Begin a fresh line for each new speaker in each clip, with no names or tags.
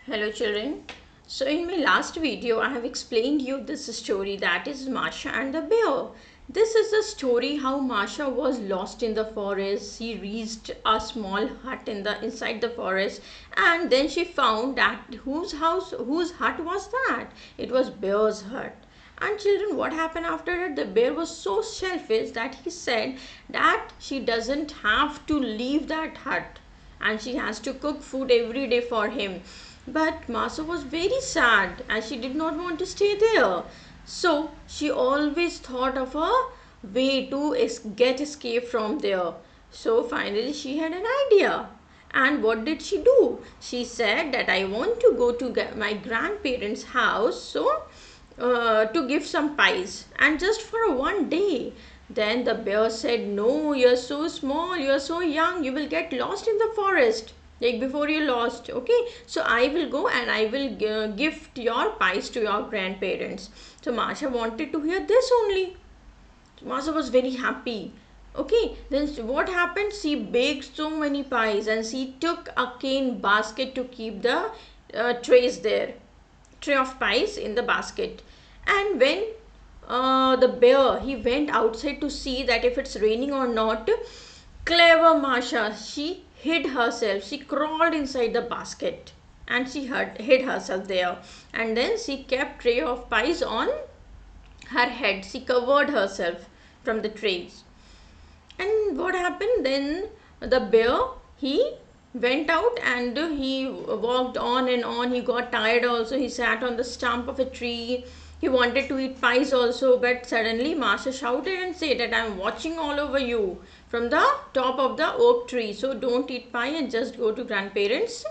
Hello children. So in my last video I have explained you this story, that is Masha and the bear. This is the story how Masha was lost in the forest. She reached a small hut in the inside the forest, and then she found that whose hut was that? It was bear's hut. And children, what happened after that? The bear was so selfish that he said that she doesn't have to leave that hut and she has to cook food every day for him. But Masa was very sad and she did not want to stay there. So she always thought of a way to get escape from there. So finally she had an idea. And what did she do? She said that I want to go to my grandparents' house, so to give some pies, and just for one day. Then the bear said, no, you're so small, you're so young, you will get lost in the forest. Like before you lost, okay? So I will go and I will gift your pies to your grandparents. So Masha wanted to hear this only. Masa was very happy. Okay, then what happened? She baked so many pies and she took a cane basket to keep the trays there, tray of pies in the basket. And when the bear he went outside to see that if it's raining or not, clever Masha, she hid herself. She crawled inside the basket and she hid herself there. And then she kept tray of pies on her head. She covered herself from the trays. And what happened then? The bear he went out and he walked on and on. He got tired also. He sat on the stump of a tree. He wanted to eat pies also, but suddenly Masha shouted and said that I am watching all over you from the top of the oak tree. So don't eat pie and just go to grandparents'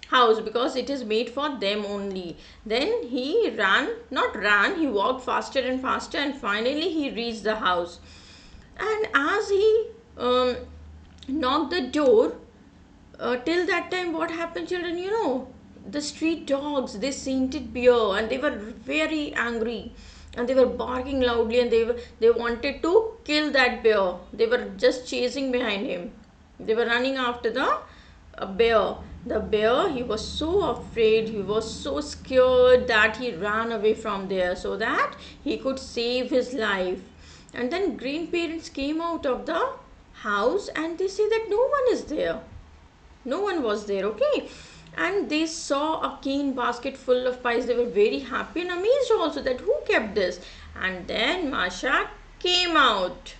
house because it is made for them only. Then he he walked faster and faster, and finally he reached the house. And as he knocked the door, till that time, what happened, children? The street dogs, they scented beer and they were very angry and they were barking loudly and they wanted to kill that bear. They were just chasing behind him. They were running after the bear. The bear, he was so afraid, he was so scared that he ran away from there so that he could save his life. And then grandparents came out of the house and they say that no one is there. No one was there, okay? And they saw a cane basket full of pies. They were very happy and amazed also that who kept this. And then Masha came out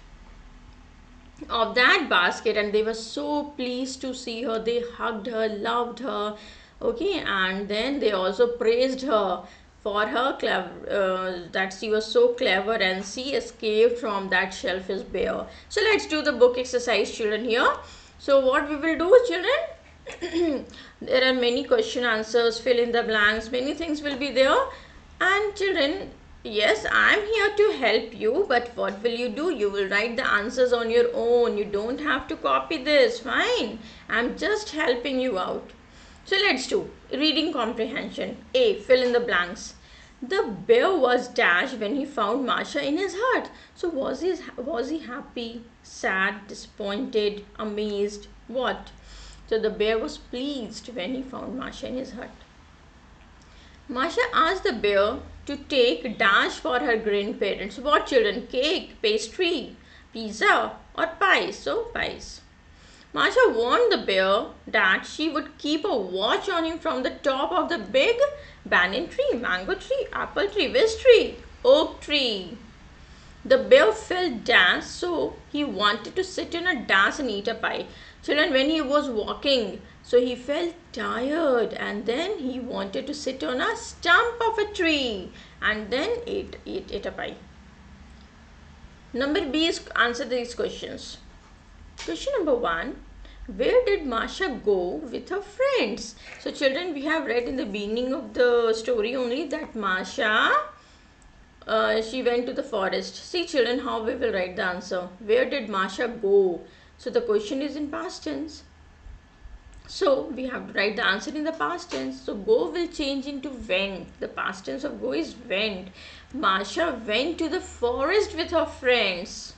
of that basket and they were so pleased to see her. They hugged her, loved her, okay? And then they also praised her for her that she was so clever and she escaped from that shellfish bear. So let's do the book exercise, children, here. So what we will do, children, there are many question answers, fill in the blanks, many things will be there. And children, yes, I am here to help you, but what will you do? You will write the answers on your own. You don't have to copy this, fine. I am just helping you out. So let's do reading comprehension. A. Fill in the blanks. The bear was dashed when he found Masha in his hut. So was he happy, sad, disappointed, amazed? What? So the bear was pleased when he found Masha in his hut. Masha asked the bear to take dash for her grandparents. What, children? Cake, pastry, pizza, or pies? So pies. Masha warned the bear that she would keep a watch on him from the top of the big banyan tree, mango tree, apple tree, which tree? Oak tree. The bear felt dash, so he wanted to sit in a dash and eat a pie. Children, when he was walking, so he felt tired and then he wanted to sit on a stump of a tree and then eat a pie. Number B is answer these questions. Question number 1. Where did Masha go with her friends? So children, we have read in the beginning of the story only that Masha, she went to the forest. See children, how we will write the answer. Where did Masha go? So the question is in past tense. So we have to write the answer in the past tense. So go will change into went. The past tense of go is went. Masha went to the forest with her friends.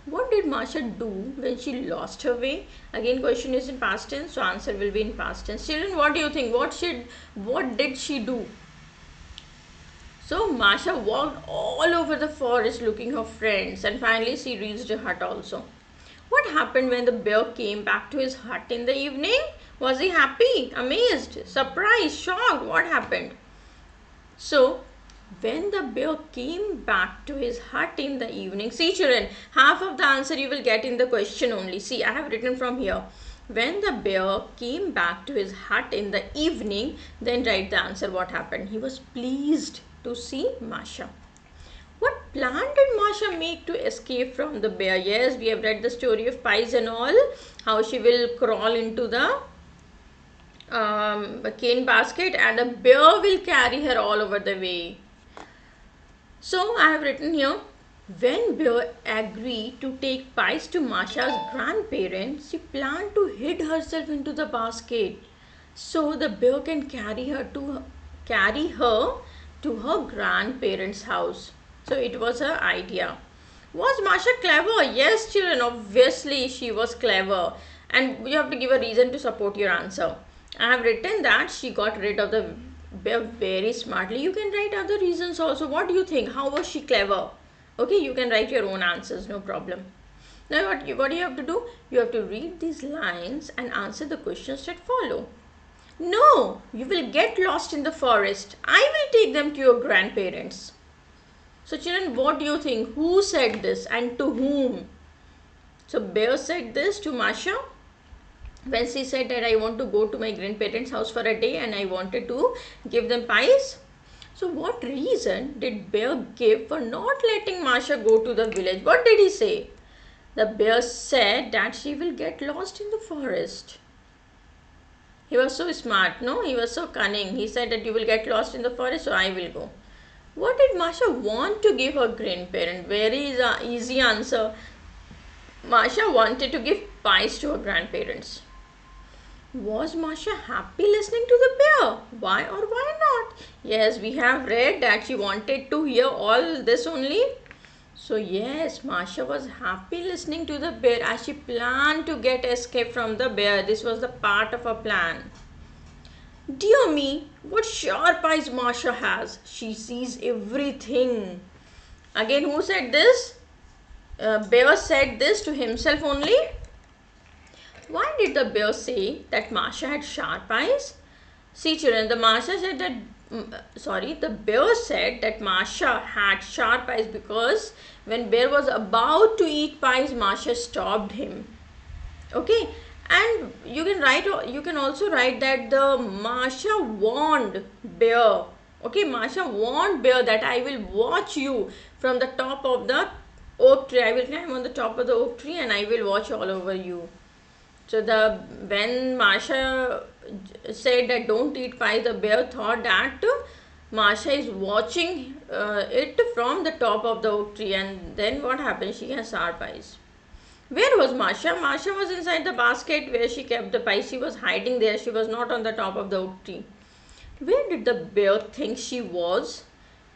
What did Masha do when she lost her way? Again, question is in past tense, so answer will be in past tense. Children, what do you think? What did she do? So Masha walked all over the forest looking for friends, and finally she reached a hut also. What happened when the bear came back to his hut in the evening? Was he happy, amazed, surprised, shocked? What happened? So when the bear came back to his hut in the evening, see children, half of the answer you will get in the question only. See, I have written from here. When the bear came back to his hut in the evening, then write the answer. What happened? He was pleased to see Masha. What plan did Masha make to escape from the bear? Yes, we have read the story of pies and all, how she will crawl into the cane basket and a bear will carry her all over the way. So I have written here, when Bear agreed to take pies to Masha's grandparents, she planned to hide herself into the basket so the bear can carry her to her grandparents' house. So it was her idea. Was Masha clever? Yes, children, obviously she was clever. And you have to give a reason to support your answer. I have written that she got rid of the bear very smartly. You can write other reasons also. What do you think? How was she clever? Okay, you can write your own answers, no problem. Now what do you have to do? You have to read these lines and answer the questions that follow. No, you will get lost in the forest. I will take them to your grandparents. So children, what do you think? Who said this and to whom? So Bear said this to Masha when she said that I want to go to my grandparents' house for a day and I wanted to give them pies. So what reason did Bear give for not letting Masha go to the village? What did he say? The bear said that she will get lost in the forest. He was so smart, no? He was so cunning. He said that you will get lost in the forest, so I will go. What did Masha want to give her grandparent? Very easy answer. Masha wanted to give pies to her grandparents. Was Masha happy listening to the bear? Why or why not? Yes, we have read that she wanted to hear all this only. So yes, Masha was happy listening to the bear as she planned to get escape from the bear. This was the part of her plan. Dear me, what sharp eyes Masha has. She sees everything. Again, who said this? Bear said this to himself only. Why did the bear say that Masha had sharp eyes? See children, the bear said that Masha had sharp eyes because when bear was about to eat pies, Masha stopped him. Okay, and you can also write that the Masha warned bear. Okay, Masha warned bear that I will watch you from the top of the oak tree. I will climb on the top of the oak tree and I will watch all over you. So when Masha said that don't eat pie, the bear thought that Masha is watching it from the top of the oak tree, and then what happened? She has sharp eyes. Where was Masha? Masha was inside the basket where she kept the pie. She was hiding there. She was not on the top of the oak tree. Where did the bear think she was?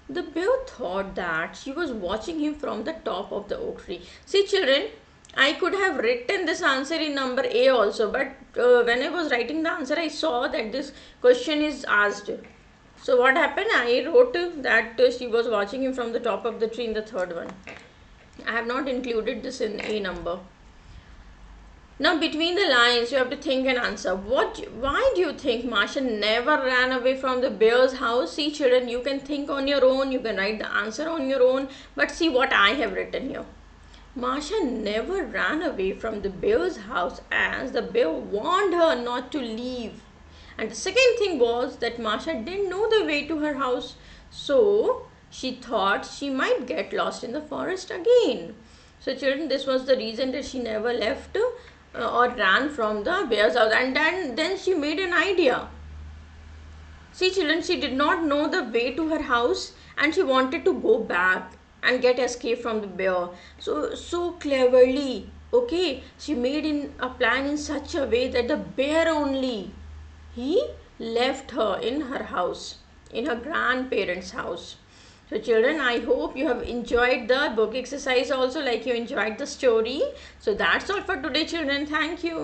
The bear thought that she was watching him from the top of the oak tree. See children, I could have written this answer in number A also, but when I was writing the answer, I saw that this question is asked. So what happened? I wrote that she was watching him from the top of the tree in the third one. I have not included this in A number. Now between the lines, you have to think and answer. Why do you think Masha never ran away from the bear's house? See children, you can think on your own, you can write the answer on your own, but see what I have written here. Masha never ran away from the bear's house as the bear warned her not to leave. And the second thing was that Masha didn't know the way to her house. So she thought she might get lost in the forest again. So children, this was the reason that she never left or ran from the bear's house. And then she made an idea. See children, she did not know the way to her house and she wanted to go back and get escape from the bear. So cleverly, okay, she made in a plan in such a way that the bear only, he left her in her house, in her grandparents' house. So children, I hope you have enjoyed the book exercise also like you enjoyed the story. So that's all for today children. Thank you.